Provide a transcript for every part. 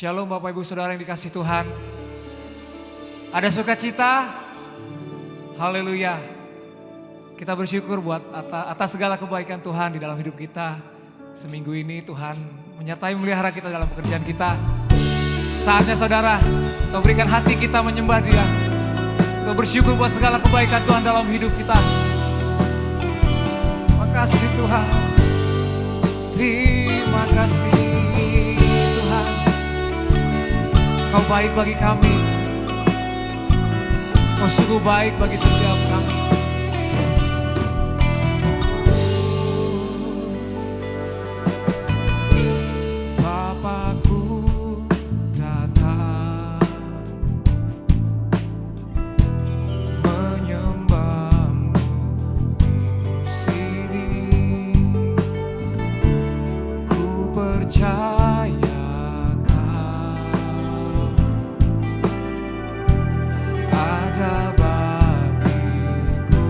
Shalom Bapak Ibu Saudara yang dikasih Tuhan. Ada sukacita? Haleluya. Kita bersyukur buat atas segala kebaikan Tuhan di dalam hidup kita. Seminggu ini Tuhan menyertai memelihara kita dalam pekerjaan kita. Saatnya saudara, kita berikan hati kita menyembah Dia. Kita bersyukur buat segala kebaikan Tuhan dalam hidup kita. Makasih Tuhan. Terima kasih Tuhan. Kau baik bagi kami. Kau sungguh baik bagi setiap kami. Bapakku datang menyembahmu di sini. Ku percaya ada bagiku.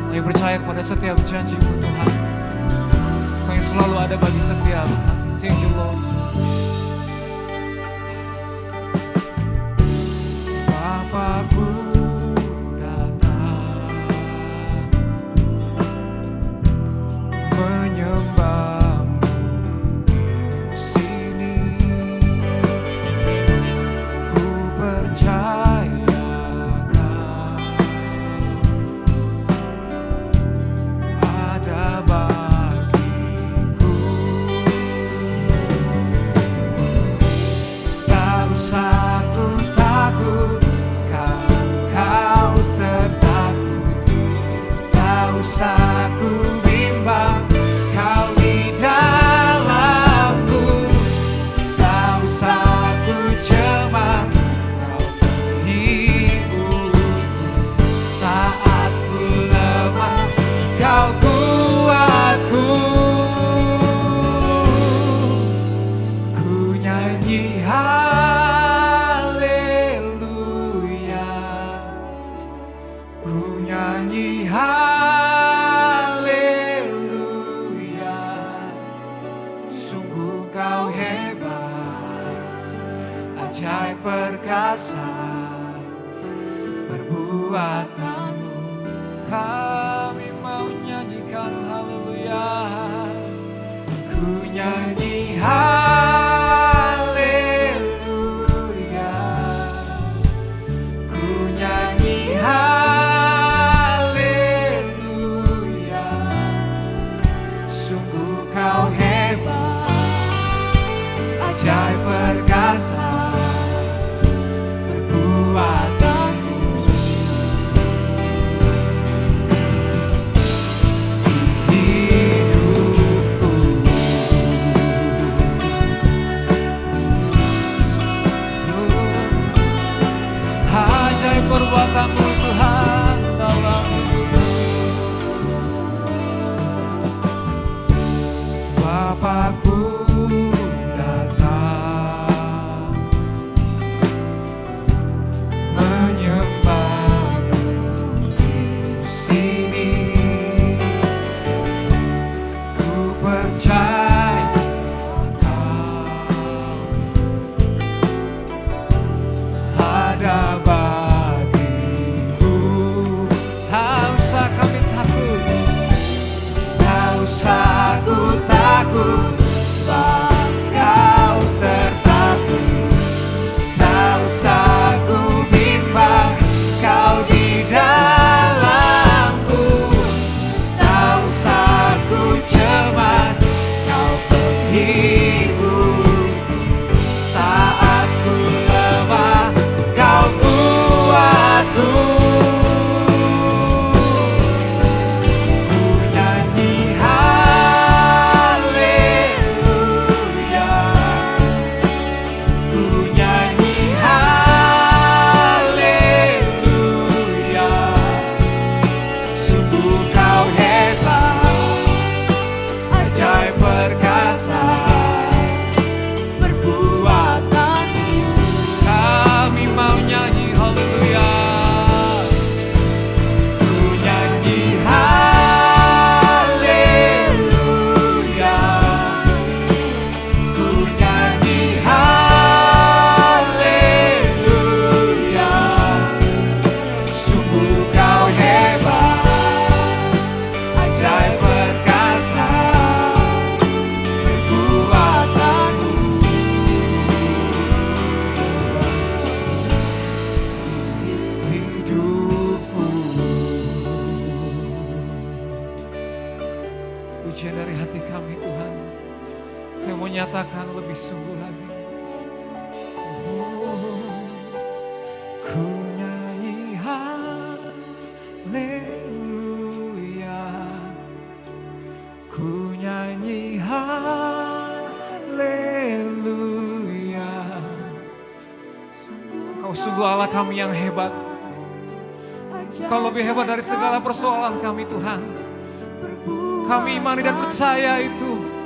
Kami percaya kepada setiap janji-Mu Tuhan. Kau yang selalu ada bagi setiap kami. Thank you Lord. Bapakku datang menyembah aku bimbang, Kau di dalamku. Tak usah ku cemas, Kau penghiburku. Saat ku lemah, Kau kuatku. Ku nyanyi haleluya. Ku nyanyi ajaib perkasa perbuatanmu. Kami mau nyanyikan haleluya. Ku nyanyi haleluya. Ku nyanyi haleluya. Sungguh Kau hebat, ajaib perkasa perbuatanmu. Kami mau nyatakan lebih sungguh lagi. Ku nyanyi haleluya, ku nyanyi haleluya. Kau sungguh Allah kami yang hebat. Kau lebih hebat dari segala persoalan kami Tuhan. Kami imani dan percaya itu.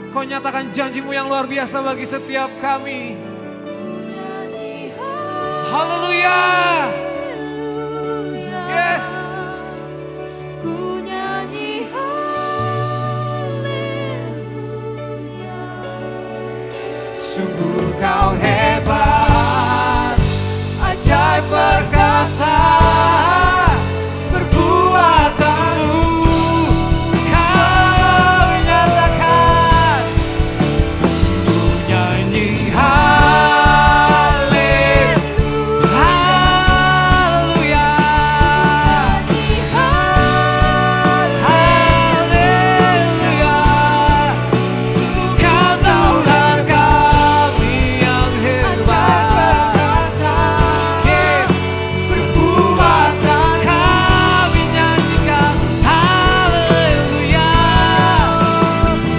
Kau nyatakan janjimu yang luar biasa bagi setiap kami. Haleluya. Yes. Ku nyanyi haleluya. Sungguh kau hebat, ajaib perkasa, perbuatanmu kau nyatakan. Ku nyanyi haleluya, haleluya. Kau Tuhan kami yang hebat. Yes, perbuatan kami nyanyikan haleluya.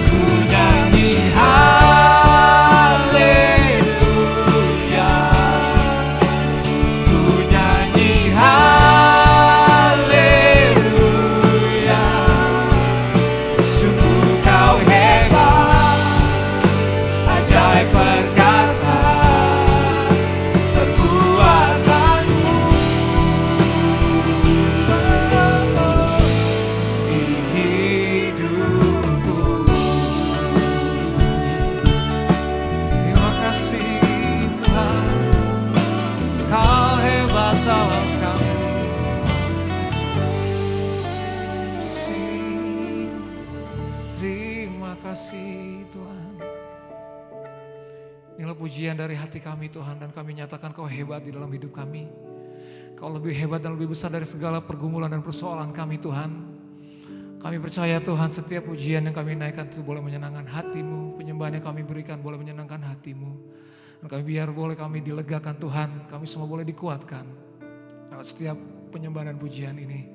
Ku nyanyi haleluya, ku nyanyi haleluya. Sungguh kau hebat, ajaib perkasa, perbuatanmu di hidupku. Terima kasih Tuhan, kau hebat dalam kami. Terima kasih Tuhan. Inilah pujian dari hati kami Tuhan, dan kami nyatakan kau hebat di dalam hidup kami. Kau lebih hebat dan lebih besar dari segala pergumulan dan persoalan kami Tuhan. Kami percaya Tuhan, setiap pujian yang kami naikkan itu boleh menyenangkan hatimu. Penyembahan yang kami berikan boleh menyenangkan hatimu. Dan kami biar boleh kami dilegakan Tuhan. Kami semua boleh dikuatkan lewat setiap penyembahan dan pujian ini.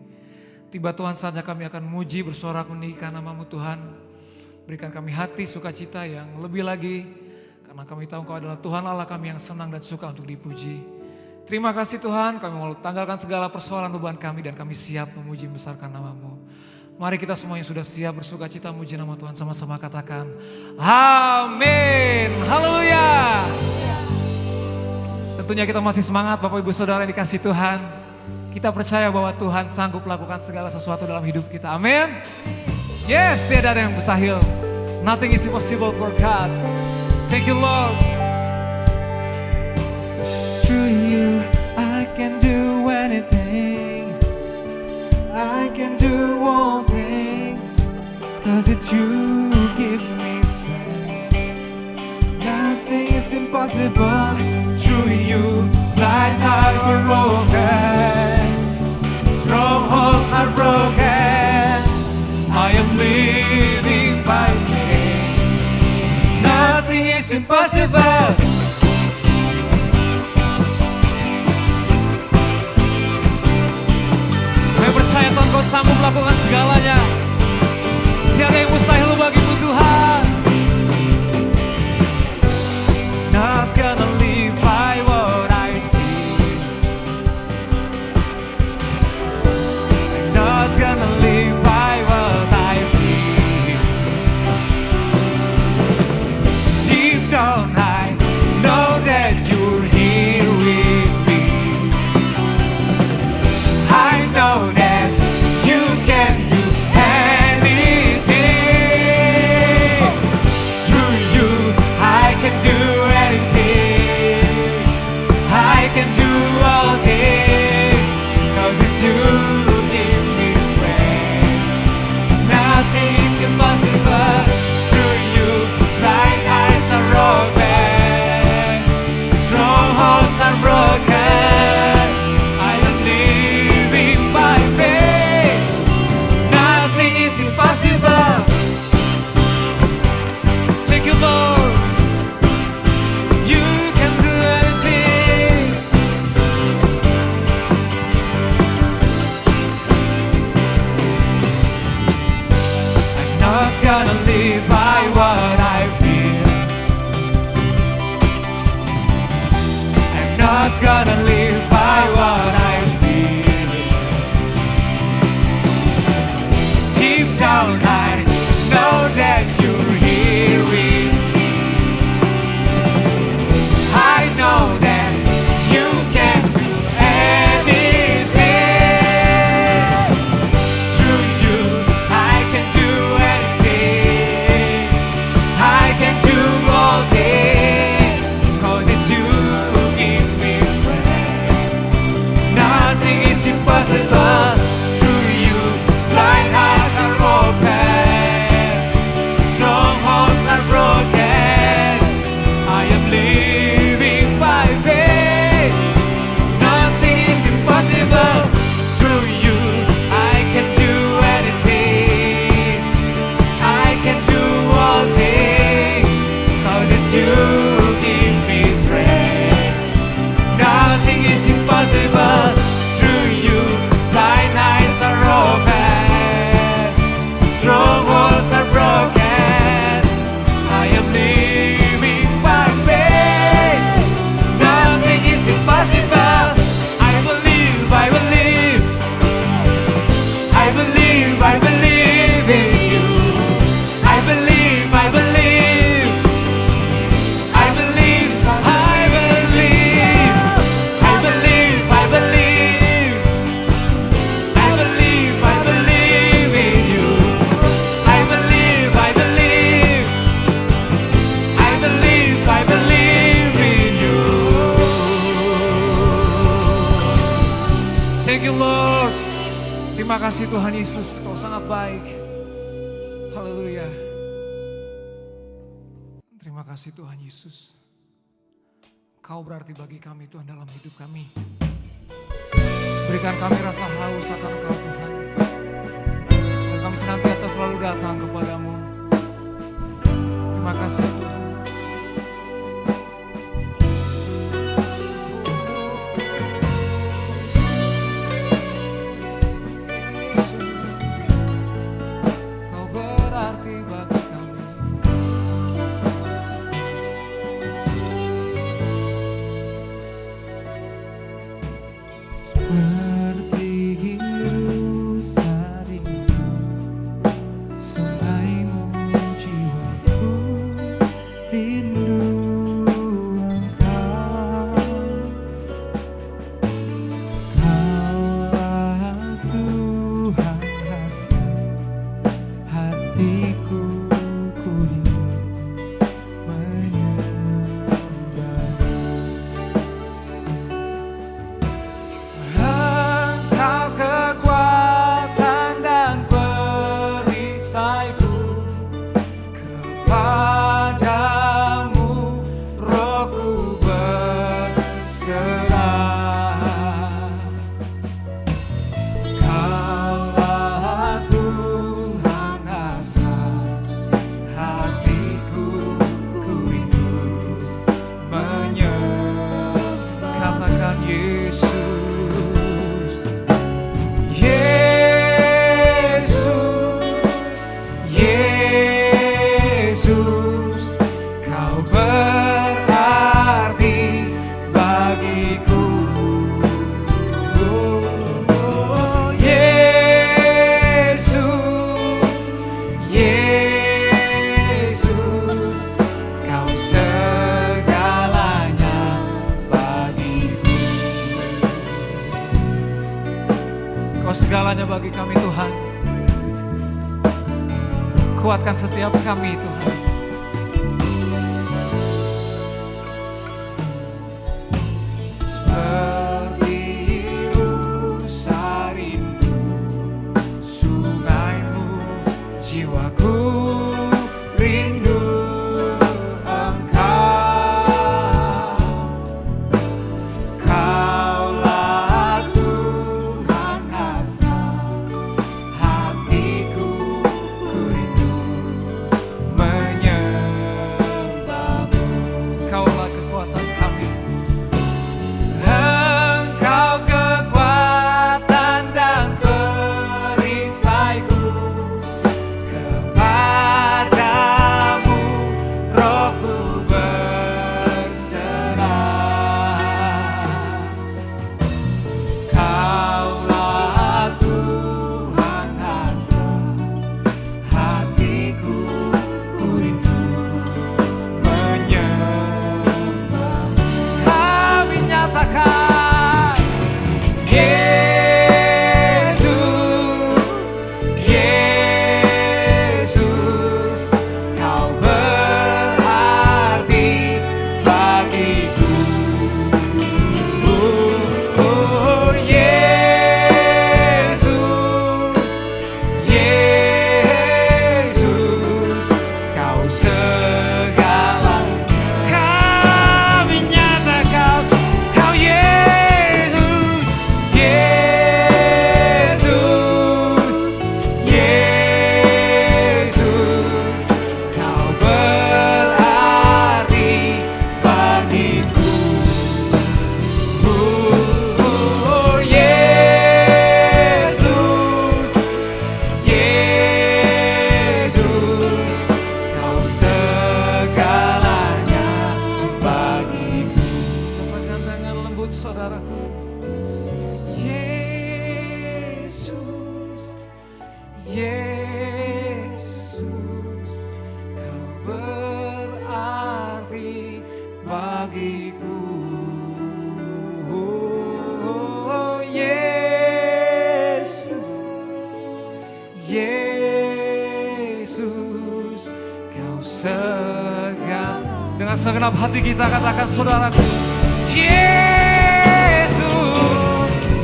Tiba Tuhan saatnya kami akan muji bersorak meninggikan nama-Mu Tuhan. Berikan kami hati sukacita yang lebih lagi. Karena kami tahu Engkau adalah Tuhan Allah kami yang senang dan suka untuk dipuji. Terima kasih Tuhan, kami mau tanggalkan segala persoalan beban kami dan kami siap memuji membesarkan nama-Mu. Mari kita semua yang sudah siap bersuka cita muji nama Tuhan sama-sama katakan amin. Haleluya. Tentunya kita masih semangat Bapak Ibu Saudara yang dikasihi Tuhan. Kita percaya bahwa Tuhan sanggup melakukan segala sesuatu dalam hidup kita. Amin. Yes, tidak ada yang mustahil. Nothing is impossible for God. Thank you Lord. Through you I can do anything, I can do all things, 'cause it's you who give me strength. Nothing is impossible. Through you blind eyes are open, strongholds are broken. I am living by faith. Nothing is impossible. Saya percaya Tuhan Kau sanggup melakukan segalanya. Tiada yang mustahil bagimu Tuhan. Not gonna live by what I see, not gonna live by what I feel. Deep down I know that you're here with me. I know that you can do anything. Terima kasih Tuhan Yesus, Kau sangat baik. Haleluya. Terima kasih Tuhan Yesus. Kau berarti bagi kami Tuhan dalam hidup kami. Berikan kami rasa haus akan Kau Tuhan. Dan kami senantiasa selalu datang kepadamu. Terima kasih Tuhan. Kau berarti bagi kami. Seperti hirusan rindu, sungaimu jiwaku rindu Engkau. Kaulah Tuhan hasrat hatiku, ku rindu menyembahmu. Engkau kekuatan dan perisaiku, kepadamu rohku berserah. Kaulah Tuhan hasrat hatiku, ku rindu menyembah. Katakan Yesus. Yesus, Kau berarti bagiku. Oh, Yesus, Yesus, Kau segalanya bagiku. Kau segalanya bagi kami Tuhan. Kuatkan setiap kami Tuhan. Seperti hirusan rindu, sungaimu jiwaku rindu Engkau. Kaulah Tuhan hasrat hatiku, ku rindu menyembahmu. Kaulah kekuatan kami. Engkau kekuatan dan perisaiku, kepadamu rohku berserah. Kaulah Tuhan hasrat hatiku, ku rindu menyembahmu. Kami nyatakan Yesus, Yesus, Kau berarti bagiku. Oh, Yesus, Yesus, Kau segalanya. Kami nyatakan Kau Yesus, Yesus, Yesus, Kau berarti bagiku. Oh, Yesus, Yesus, Kau segalanya bagiku. Pegang tangan lembut saudaraku. Yesus, Yesus, Kau berarti bagiku. Oh, Yesus, Yesus, Kau dengan segenap hati kita katakan saudaraku. Yesus,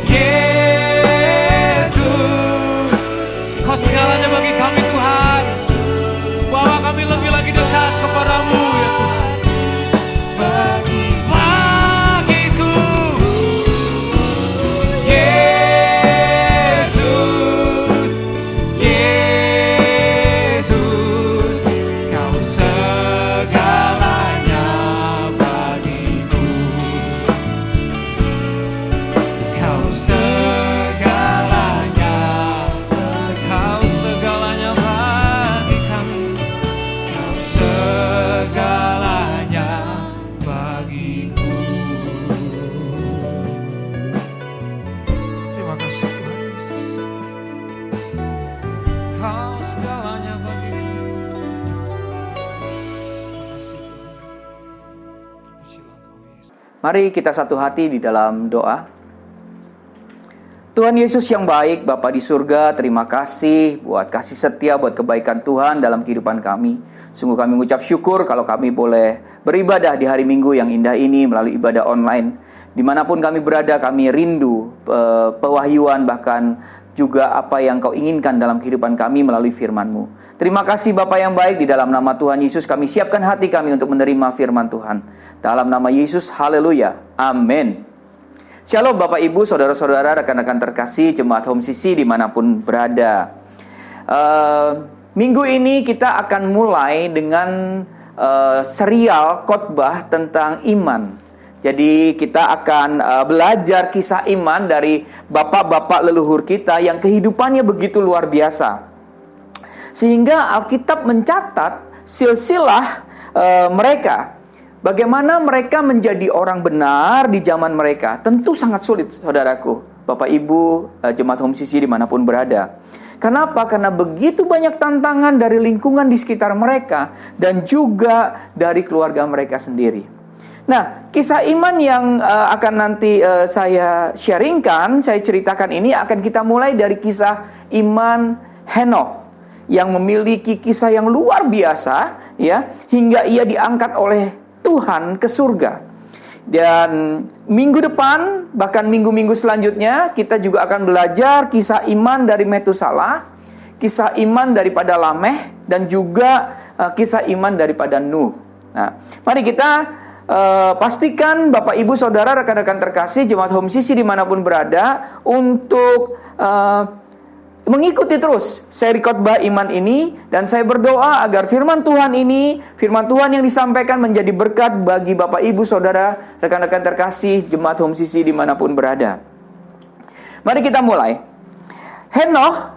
Yesus, segalanya bagi kami Tuhan. Bawa kami lebih lagi dekat kepadamu ya Tuhan. Bagiku Yesus, Yesus, Kau segalanya bagiku. Kau segalanya, Kau segalanya bagi kami. Kau segalanya bagiku. Terima kasih Tuhan Yesus. Kau segalanya bagiku. Terima kasih Tuhan. Terpujilah Kau Yesus. Mari kita satu hati di dalam doa. Tuhan Yesus yang baik, Bapa di surga, terima kasih buat kasih setia, buat kebaikan Tuhan dalam kehidupan kami. Sungguh kami mengucap syukur kalau kami boleh beribadah di hari Minggu yang indah ini melalui ibadah online. Dimanapun kami berada, kami rindu pewahyuan, bahkan juga apa yang Kau inginkan dalam kehidupan kami melalui firman-Mu. Terima kasih Bapa yang baik, di dalam nama Tuhan Yesus kami siapkan hati kami untuk menerima firman Tuhan. Dalam nama Yesus, haleluya, amin. Shalom Bapak Ibu, Saudara-saudara, rekan-rekan terkasih, Jemaat Home CC dimanapun berada. Minggu ini kita akan mulai dengan serial khotbah tentang iman. Jadi kita akan belajar kisah iman dari bapak-bapak leluhur kita yang kehidupannya begitu luar biasa. Sehingga Alkitab mencatat silsilah mereka. Bagaimana mereka menjadi orang benar di zaman mereka? Tentu sangat sulit, saudaraku, Bapak Ibu, Jemaat Home CC dimanapun berada. Kenapa? Karena begitu banyak tantangan dari lingkungan di sekitar mereka dan juga dari keluarga mereka sendiri. Nah, kisah iman yang akan nanti saya sharingkan, saya ceritakan ini akan kita mulai dari kisah iman Henokh yang memiliki kisah yang luar biasa, ya, hingga ia diangkat oleh Tuhan ke surga. Dan minggu depan, bahkan minggu-minggu selanjutnya, kita juga akan belajar kisah iman dari Metusalah, kisah iman daripada Lameh, dan juga kisah iman daripada Nuh. Nah, mari kita pastikan Bapak Ibu Saudara, rekan-rekan terkasih, Jemaat Home CC dimanapun berada, untuk mengikuti terus seri khotbah iman ini. Dan saya berdoa agar firman Tuhan ini, firman Tuhan yang disampaikan menjadi berkat bagi Bapak Ibu Saudara, rekan-rekan terkasih, Jemaat Home CC dimanapun berada. Mari kita mulai. Henokh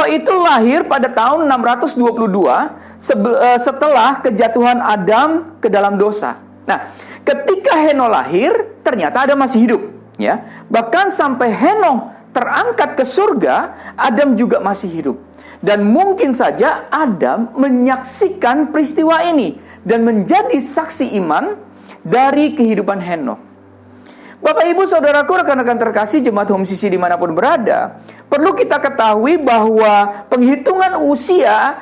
itu lahir pada tahun 622 setelah kejatuhan Adam ke dalam dosa. Nah, ketika Henokh lahir, ternyata Adam masih hidup, ya. Bahkan sampai Henokh terangkat ke surga, Adam juga masih hidup. Dan mungkin saja Adam menyaksikan peristiwa ini dan menjadi saksi iman dari kehidupan Henokh. Bapak Ibu Saudaraku, rekan-rekan terkasih, Jemaat Home CC dimanapun berada, perlu kita ketahui bahwa penghitungan usia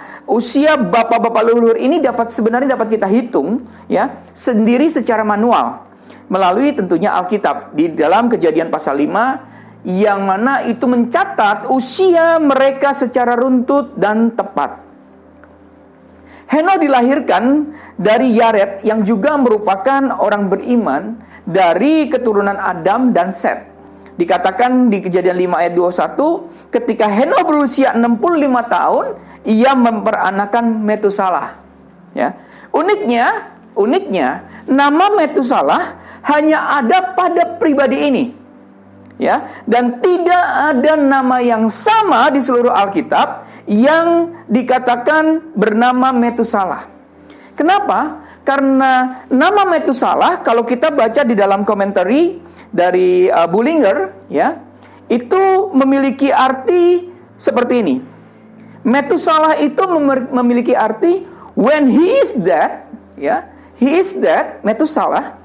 bapak-bapak leluhur ini sebenarnya dapat kita hitung, ya, sendiri secara manual melalui tentunya Alkitab di dalam Kejadian pasal 5, yang mana itu mencatat usia mereka secara runtut dan tepat. Henokh dilahirkan dari Yared yang juga merupakan orang beriman dari keturunan Adam dan Set. Dikatakan di Kejadian 5 ayat 21, ketika Henokh berusia 65 tahun, ia memperanakan Metusalah. Ya. Uniknya, nama Metusalah hanya ada pada pribadi ini. Ya, dan tidak ada nama yang sama di seluruh Alkitab yang dikatakan bernama Metusalah. Kenapa? Karena nama Metusalah, kalau kita baca di dalam komentari dari Bullinger, ya, itu memiliki arti seperti ini. Metusalah itu memiliki arti when he is dead, ya, he is dead, Metusalah,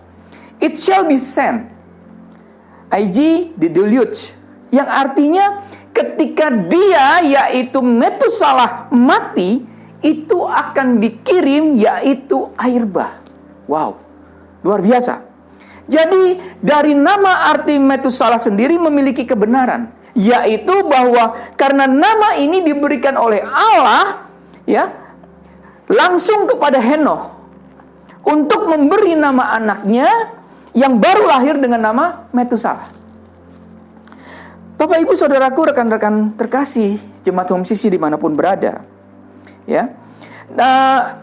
it shall be sent. IG the deluge, yang artinya ketika dia, yaitu Metusalah, mati, itu akan dikirim, yaitu air bah. Wow, luar biasa. Jadi dari nama arti Metusalah sendiri memiliki kebenaran. yaitu bahwa karena nama ini diberikan oleh Allah, ya, langsung kepada Henokh untuk memberi nama anaknya yang baru lahir dengan nama Metusalah. Bapak Ibu Saudaraku, rekan-rekan terkasih, jemaat Home Sisi dimanapun berada, ya. Nah,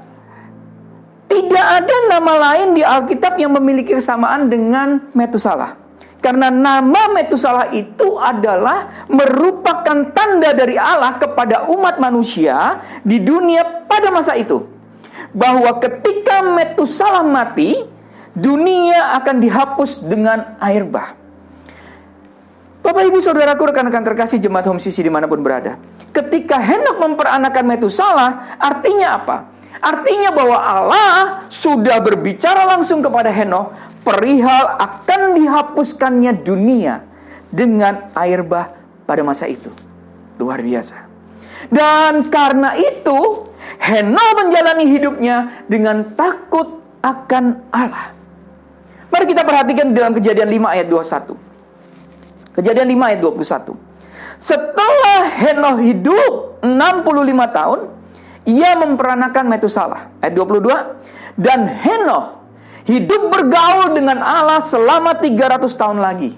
tidak ada nama lain di Alkitab yang memiliki kesamaan dengan Metusalah. Karena nama Metusalah itu adalah merupakan tanda dari Allah kepada umat manusia di dunia pada masa itu. Bahwa ketika Metusalah mati, dunia akan dihapus dengan air bah. Bapak Ibu Saudaraku, rekan-rekan terkasih, jemaat Home Sisi dimanapun berada, ketika Henokh memperanakan Metusalah, artinya apa? Artinya bahwa Allah sudah berbicara langsung kepada Henokh perihal akan dihapuskannya dunia dengan air bah pada masa itu. Luar biasa. Dan karena itu, Henokh menjalani hidupnya dengan takut akan Allah. Mari kita perhatikan dalam Kejadian 5 ayat 21. Kejadian 5 ayat 21. Setelah Henokh hidup 65 tahun, ia memperanakan Metusalah. Ayat 22. Dan Henokh hidup bergaul dengan Allah selama 300 tahun lagi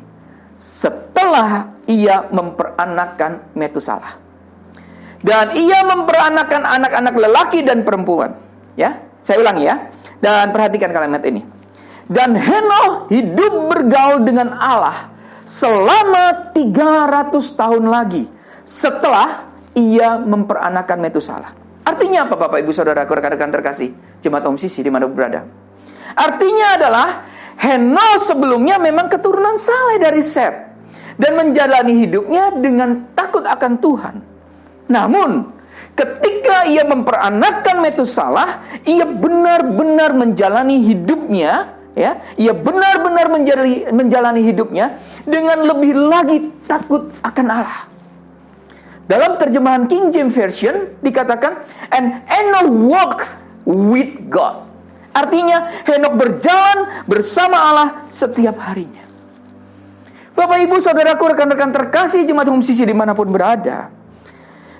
setelah ia memperanakan Metusalah. Dan ia memperanakan anak-anak lelaki dan perempuan. Ya, saya ulangi ya. Dan perhatikan kalimat ini. Dan Henokh hidup bergaul dengan Allah selama 300 tahun lagi setelah ia memperanakan Metusalah. Artinya apa Bapak Ibu Saudaraku, rekan-rekan terkasih, jemaat Home Sisi di mana berada? Artinya adalah Henokh sebelumnya memang keturunan saleh dari Set dan menjalani hidupnya dengan takut akan Tuhan. Namun ketika ia memperanakan Metusalah, ia benar-benar menjalani hidupnya, ya, ia benar-benar menjalani hidupnya dengan lebih lagi takut akan Allah. Dalam terjemahan King James Version dikatakan, and Henokh walked with God. Artinya Henokh berjalan bersama Allah setiap harinya. Bapak Ibu Saudaraku, rekan-rekan terkasih, jemaat Home Sisi dimanapun berada,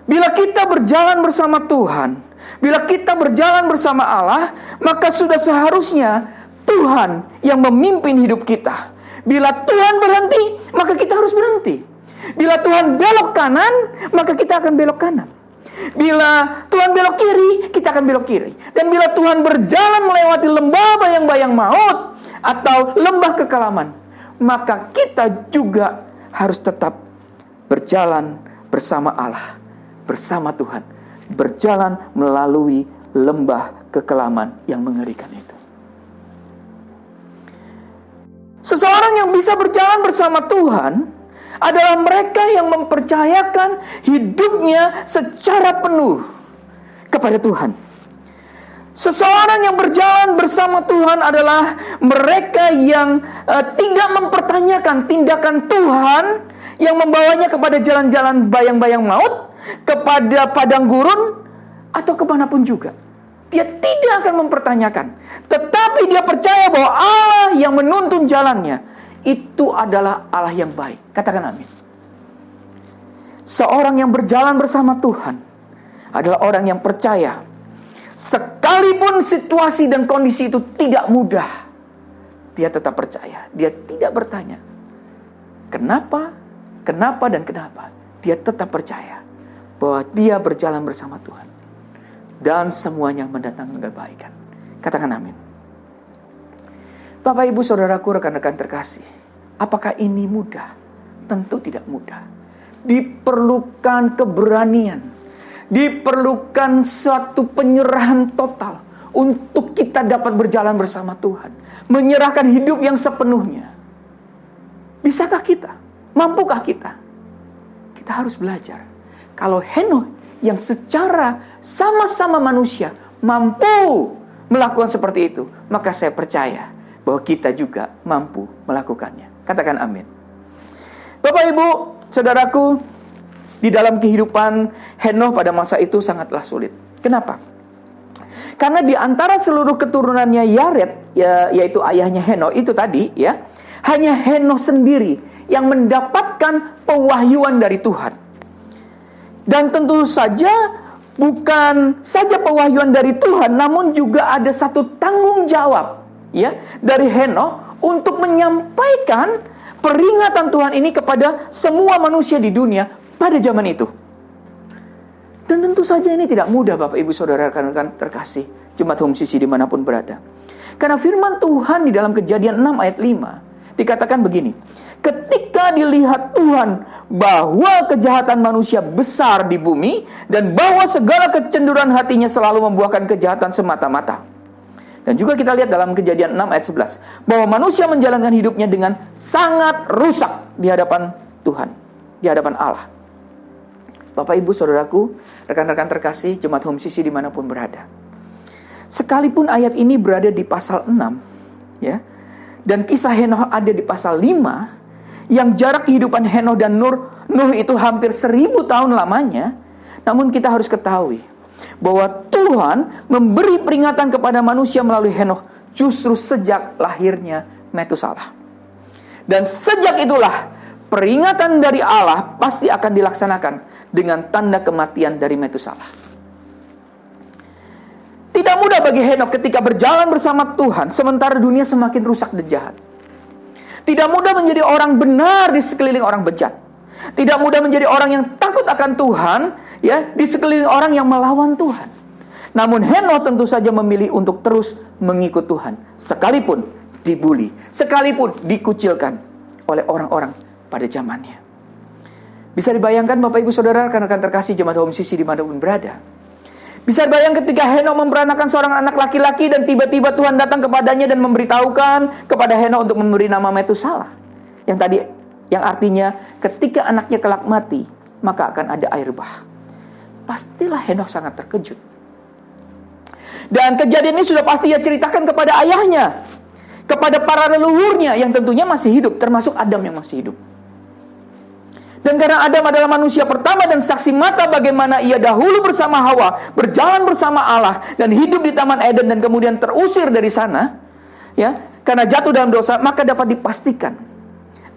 bila kita berjalan bersama Tuhan, bila kita berjalan bersama Allah, maka sudah seharusnya Tuhan yang memimpin hidup kita. Bila Tuhan berhenti, maka kita harus berhenti. Bila Tuhan belok kanan, maka kita akan belok kanan. Bila Tuhan belok kiri, kita akan belok kiri. Dan bila Tuhan berjalan melewati lembah bayang-bayang maut atau lembah kekelaman, maka kita juga harus tetap berjalan bersama Allah, bersama Tuhan, berjalan melalui lembah kekelaman yang mengerikan itu. Seseorang yang bisa berjalan bersama Tuhan adalah mereka yang mempercayakan hidupnya secara penuh kepada Tuhan. Seseorang yang berjalan bersama Tuhan adalah mereka yang tidak mempertanyakan tindakan Tuhan yang membawanya kepada jalan-jalan bayang-bayang maut, kepada padang gurun, atau kemanapun juga. Dia tidak akan mempertanyakan, tetapi dia percaya bahwa Allah yang menuntun jalannya itu adalah Allah yang baik. Katakan amin. Seorang yang berjalan bersama Tuhan adalah orang yang percaya, sekalipun situasi dan kondisi itu tidak mudah, dia tetap percaya. Dia tidak bertanya kenapa, dan kenapa. Dia tetap percaya bahwa dia berjalan bersama Tuhan dan semuanya mendatangkan kebaikan. Katakan amin. Bapak, Ibu, Saudaraku, rekan-rekan terkasih, apakah ini mudah? Tentu tidak mudah. Diperlukan keberanian, diperlukan suatu penyerahan total untuk kita dapat berjalan bersama Tuhan, menyerahkan hidup yang sepenuhnya. Bisakah kita? Mampukah kita? Kita harus belajar. Kalau Henokh yang secara sama-sama manusia mampu melakukan seperti itu, maka saya percaya bahwa kita juga mampu melakukannya. Katakan amin. Bapak, Ibu, Saudaraku, di dalam kehidupan Henokh pada masa itu sangatlah sulit. Kenapa? Karena di antara seluruh keturunannya Yared, yaitu ayahnya Henokh itu tadi, ya, hanya Henokh sendiri yang mendapatkan pewahyuan dari Tuhan. Dan tentu saja bukan saja pewahyuan dari Tuhan, namun juga ada satu tanggung jawab ya dari Henokh untuk menyampaikan peringatan Tuhan ini kepada semua manusia di dunia pada zaman itu. Dan tentu saja ini tidak mudah, Bapak Ibu Saudara rekan-rekan terkasih, jemaat Home CC dimanapun berada. Karena firman Tuhan di dalam Kejadian 6 ayat 5 dikatakan begini, ketika dilihat Tuhan bahwa kejahatan manusia besar di bumi dan bahwa segala kecenderungan hatinya selalu membuahkan kejahatan semata-mata. Dan juga kita lihat dalam Kejadian 6 ayat 11 bahwa manusia menjalankan hidupnya dengan sangat rusak di hadapan Tuhan, di hadapan Allah. Bapak Ibu Saudaraku, rekan-rekan terkasih, jemaat Home CC dimanapun berada, sekalipun ayat ini berada di pasal 6 ya, dan kisah Henokh ada di pasal 5, yang jarak kehidupan Henokh dan Nuh itu hampir 1000 tahun lamanya, namun kita harus ketahui bahwa Tuhan memberi peringatan kepada manusia melalui Henokh justru sejak lahirnya Metusalah. Dan sejak itulah peringatan dari Allah pasti akan dilaksanakan dengan tanda kematian dari Metusalah. Tidak mudah bagi Henokh ketika berjalan bersama Tuhan sementara dunia semakin rusak dan jahat. Tidak mudah menjadi orang benar di sekeliling orang bejat. Tidak mudah menjadi orang yang takut akan Tuhan ya di sekeliling orang yang melawan Tuhan. Namun Henokh tentu saja memilih untuk terus mengikut Tuhan, sekalipun dibuli, sekalipun dikucilkan oleh orang-orang pada zamannya. Bisa dibayangkan Bapak Ibu Saudara rekan-rekan terkasih jemaat Home CC dimanapun berada. Bisa dibayangkan ketika Henokh memperanakan seorang anak laki-laki dan tiba-tiba Tuhan datang kepadanya dan memberitahukan kepada Henokh untuk memberi nama Metusalah. Yang artinya ketika anaknya kelak mati, maka akan ada air bah. Pastilah Henokh sangat terkejut. Dan kejadian ini sudah pasti ia ceritakan kepada ayahnya, kepada para leluhurnya yang tentunya masih hidup, termasuk Adam yang masih hidup. Dan karena Adam adalah manusia pertama dan saksi mata bagaimana ia dahulu bersama Hawa berjalan bersama Allah dan hidup di Taman Eden dan kemudian terusir dari sana, ya, karena jatuh dalam dosa, maka dapat dipastikan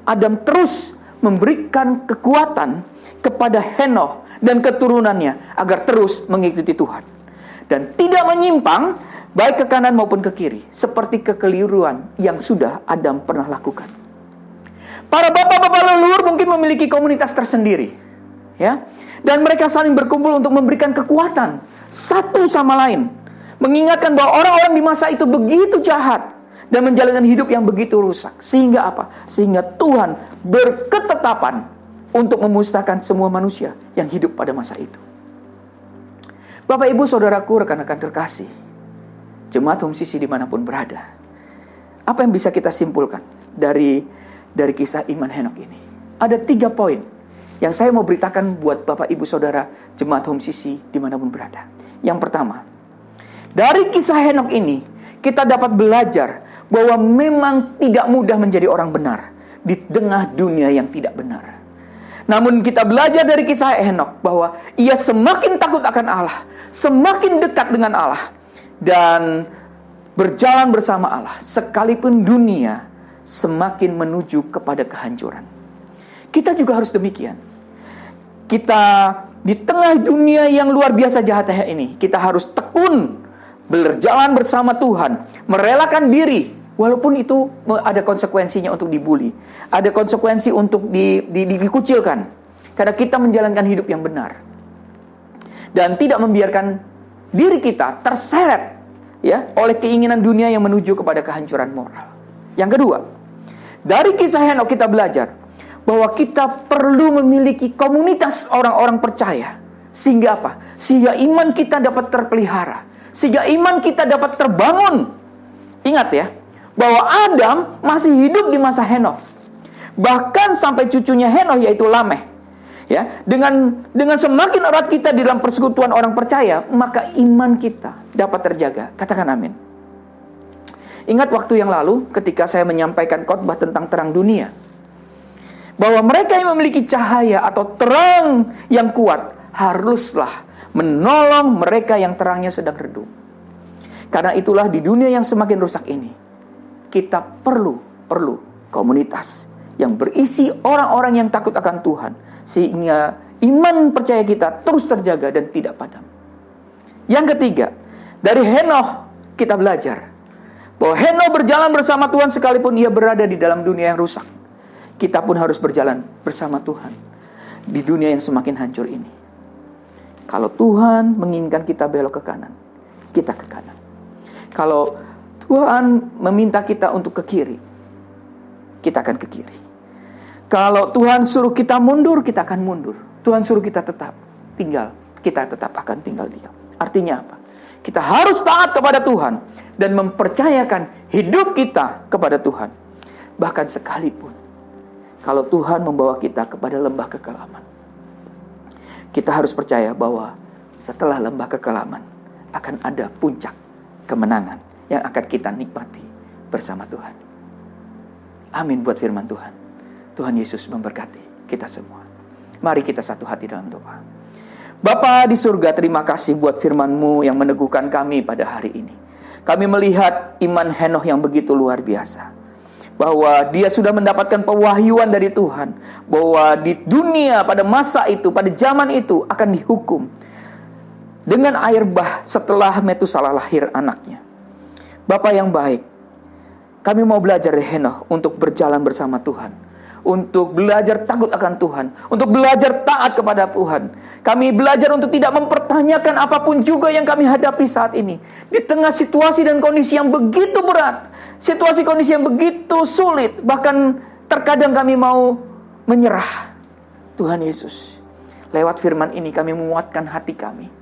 Adam terus memberikan kekuatan kepada Henokh dan keturunannya agar terus mengikuti Tuhan dan tidak menyimpang baik ke kanan maupun ke kiri seperti kekeliruan yang sudah Adam pernah lakukan. Para bapak-bapak leluhur mungkin memiliki komunitas tersendiri, ya, dan mereka saling berkumpul untuk memberikan kekuatan satu sama lain, mengingatkan bahwa orang-orang di masa itu begitu jahat dan menjalankan hidup yang begitu rusak. Sehingga apa? Sehingga Tuhan berketetapan untuk memusnahkan semua manusia yang hidup pada masa itu. Bapak Ibu Saudaraku, rekan-rekan terkasih, jemaat Home CC dimanapun berada, apa yang bisa kita simpulkan dari kisah iman Henokh ini? Ada 3 poin yang saya mau beritakan buat Bapak Ibu Saudara jemaat Home CC dimanapun berada. Yang pertama, dari kisah Henokh ini kita dapat belajar bahwa memang tidak mudah menjadi orang benar di tengah dunia yang tidak benar. Namun kita belajar dari kisah Henokh bahwa ia semakin takut akan Allah, semakin dekat dengan Allah, dan berjalan bersama Allah sekalipun dunia semakin menuju kepada kehancuran. Kita juga harus demikian. Kita di tengah dunia yang luar biasa jahatnya ini, kita harus tekun berjalan bersama Tuhan, merelakan diri, walaupun itu ada konsekuensinya untuk dibully, ada konsekuensi untuk dikucilkan, karena kita menjalankan hidup yang benar dan tidak membiarkan diri kita terseret ya oleh keinginan dunia yang menuju kepada kehancuran moral. Yang kedua, dari kisah Henokh kita belajar bahwa kita perlu memiliki komunitas orang-orang percaya. Sehingga apa? Sehingga iman kita dapat terpelihara, sehingga iman kita dapat terbangun. Ingat ya, bahwa Adam masih hidup di masa Henokh. Bahkan sampai cucunya Henokh yaitu Lameh. Ya, dengan semakin erat kita di dalam persekutuan orang percaya, maka iman kita dapat terjaga. Katakan amin. Ingat waktu yang lalu ketika saya menyampaikan khotbah tentang terang dunia, bahwa mereka yang memiliki cahaya atau terang yang kuat haruslah menolong mereka yang terangnya sedang redup. Karena itulah di dunia yang semakin rusak ini, kita perlu komunitas yang berisi orang-orang yang takut akan Tuhan, sehingga iman percaya kita terus terjaga dan tidak padam. Yang ketiga, dari Henokh kita belajar bahwa Henokh berjalan bersama Tuhan sekalipun ia berada di dalam dunia yang rusak. Kita pun harus berjalan bersama Tuhan di dunia yang semakin hancur ini. Kalau Tuhan menginginkan kita belok ke kanan, kita ke kanan. Kalau Tuhan meminta kita untuk ke kiri, kita akan ke kiri. Kalau Tuhan suruh kita mundur, kita akan mundur. Tuhan suruh kita tetap tinggal, kita tetap akan tinggal diam. Artinya apa? Kita harus taat kepada Tuhan dan mempercayakan hidup kita kepada Tuhan. Bahkan sekalipun kalau Tuhan membawa kita kepada lembah kekelaman, kita harus percaya bahwa setelah lembah kekelaman akan ada puncak kemenangan yang akan kita nikmati bersama Tuhan. Amin buat firman Tuhan. Tuhan Yesus memberkati kita semua. Mari kita satu hati dalam doa. Bapa di surga, terima kasih buat firman-Mu yang meneguhkan kami pada hari ini. Kami melihat iman Henokh yang begitu luar biasa, bahwa dia sudah mendapatkan pewahyuan dari Tuhan, bahwa di dunia pada masa itu, pada zaman itu akan dihukum dengan air bah setelah Metusalah lahir anaknya. Bapa yang baik, kami mau belajar dari Henokh untuk berjalan bersama Tuhan, untuk belajar takut akan Tuhan, untuk belajar taat kepada Tuhan. Kami belajar untuk tidak mempertanyakan apapun juga yang kami hadapi saat ini. Di tengah situasi dan kondisi yang begitu berat, situasi kondisi yang begitu sulit, bahkan terkadang kami mau menyerah. Tuhan Yesus, lewat firman ini kami menguatkan hati kami,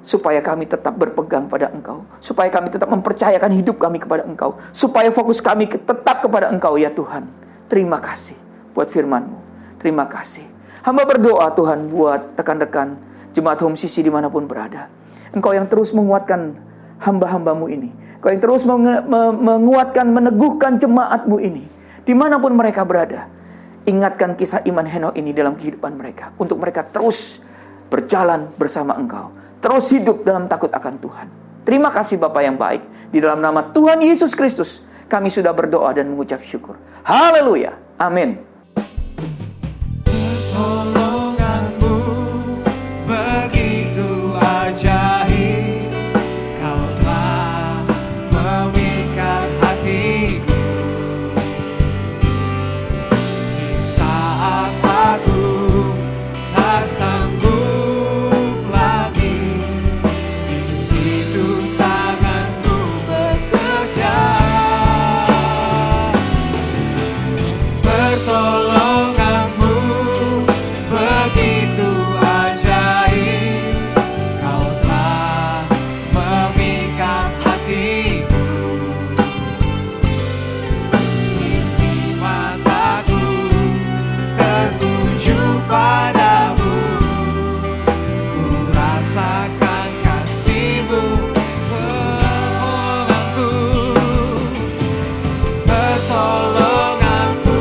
supaya kami tetap berpegang pada Engkau, supaya kami tetap mempercayakan hidup kami kepada Engkau, supaya fokus kami tetap kepada Engkau ya Tuhan. Terima kasih buat firman-Mu. Terima kasih. Hamba berdoa Tuhan buat rekan-rekan Jemaat Home Sisi dimanapun berada. Engkau yang terus menguatkan hamba-hamba-Mu ini. Engkau yang terus menguatkan, meneguhkan jemaat-Mu ini. Dimanapun mereka berada. Ingatkan kisah iman Henokh ini dalam kehidupan mereka. Untuk mereka terus berjalan bersama Engkau. Terus hidup dalam takut akan Tuhan. Terima kasih Bapa yang baik. Di dalam nama Tuhan Yesus Kristus, kami sudah berdoa dan mengucap syukur. Haleluya. Amin. Pertolonganmu begitu ajaib, Kau telah memikat hatiku. Di saat aku tak sanggup lagi, di situ tanganmu bekerja. Pertolonganmu begitu ajaib, Kau telah memikat hatiku. Kini mataku tertuju padamu, ku rasakan kasih-Mu. Pertolonganmu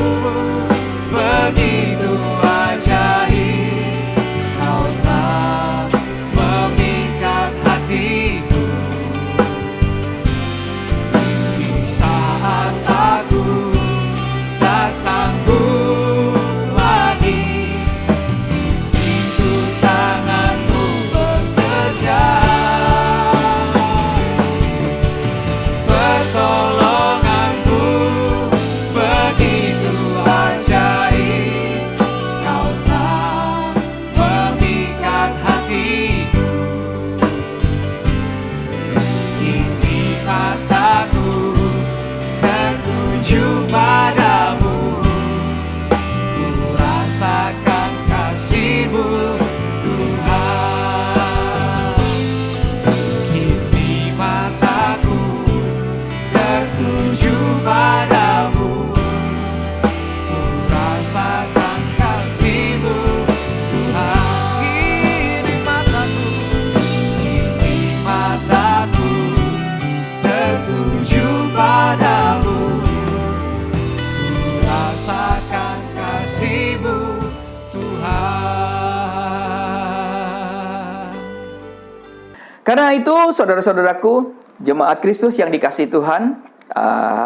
begitu ajaib, Kau telah memikat hatiku. Di saat aku tak sanggup lagi, di situ tangan-Mu bekerja. Pertolonganmu begitu ajaib, Kau telah memikat hatiku. Kini mataku tertuju padamu, ku rasakan kasih-Mu Tuhan. Kini mataku tertuju padamu, ku rasakan kasih-Mu Tuhan. Kini mataku tertuju padamu, ku rasakan kasih-Mu Tuhan. Karena itu, saudara-saudaraku, jemaat Kristus yang dikasihi Tuhan,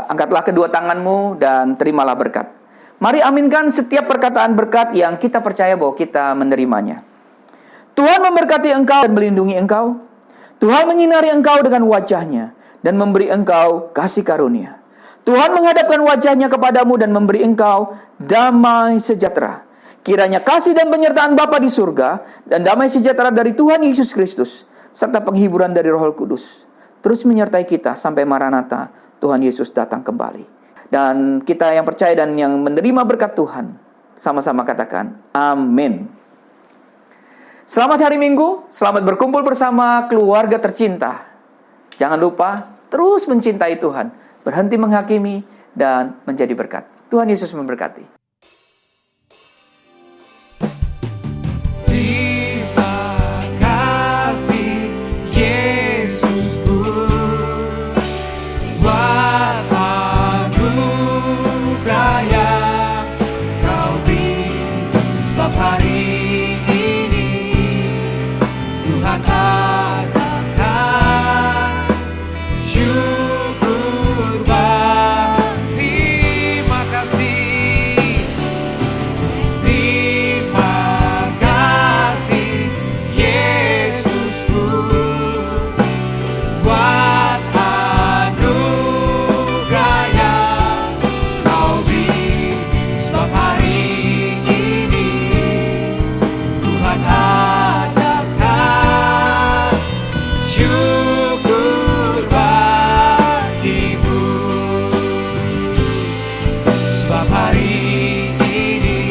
angkatlah kedua tanganmu dan terimalah berkat. Mari aminkan setiap perkataan berkat yang kita percaya bahwa kita menerimanya. Tuhan memberkati engkau dan melindungi engkau. Tuhan menyinari engkau dengan wajahnya dan memberi engkau kasih karunia. Tuhan menghadapkan wajahnya kepadamu dan memberi engkau damai sejahtera. Kiranya kasih dan penyertaan Bapa di surga dan damai sejahtera dari Tuhan Yesus Kristus serta penghiburan dari Roh Kudus terus menyertai kita sampai Maranatha, Tuhan Yesus datang kembali. Dan kita yang percaya dan yang menerima berkat Tuhan, sama-sama katakan, amin. Selamat hari Minggu, selamat berkumpul bersama keluarga tercinta. Jangan lupa terus mencintai Tuhan, berhenti menghakimi, dan menjadi berkat. Tuhan Yesus memberkati. Terima kasih Yesusku buat anugerah yang Kau beri setiap hari ini. Tuhan adakan syukur terima kasih. Terima kasih Yesusku buat anugerah yang Kau beri setiap hari ini. Tuhan adakan syukur bagimu. Sebab hari ini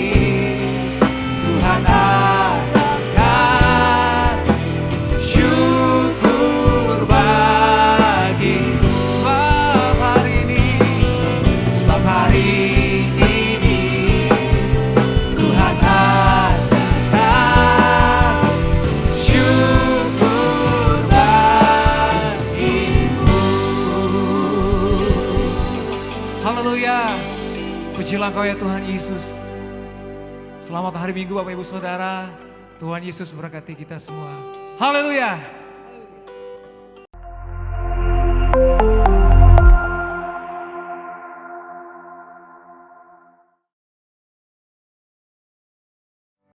Tuhan adakan syukur bagimu. Sebab hari ini Tuhan adakan syukur bagimu. Haleluya. Pujilah Engkau ya Tuhan Yesus. Selamat hari Minggu Bapak Ibu Saudara. Tuhan Yesus memberkati kita semua. Haleluya.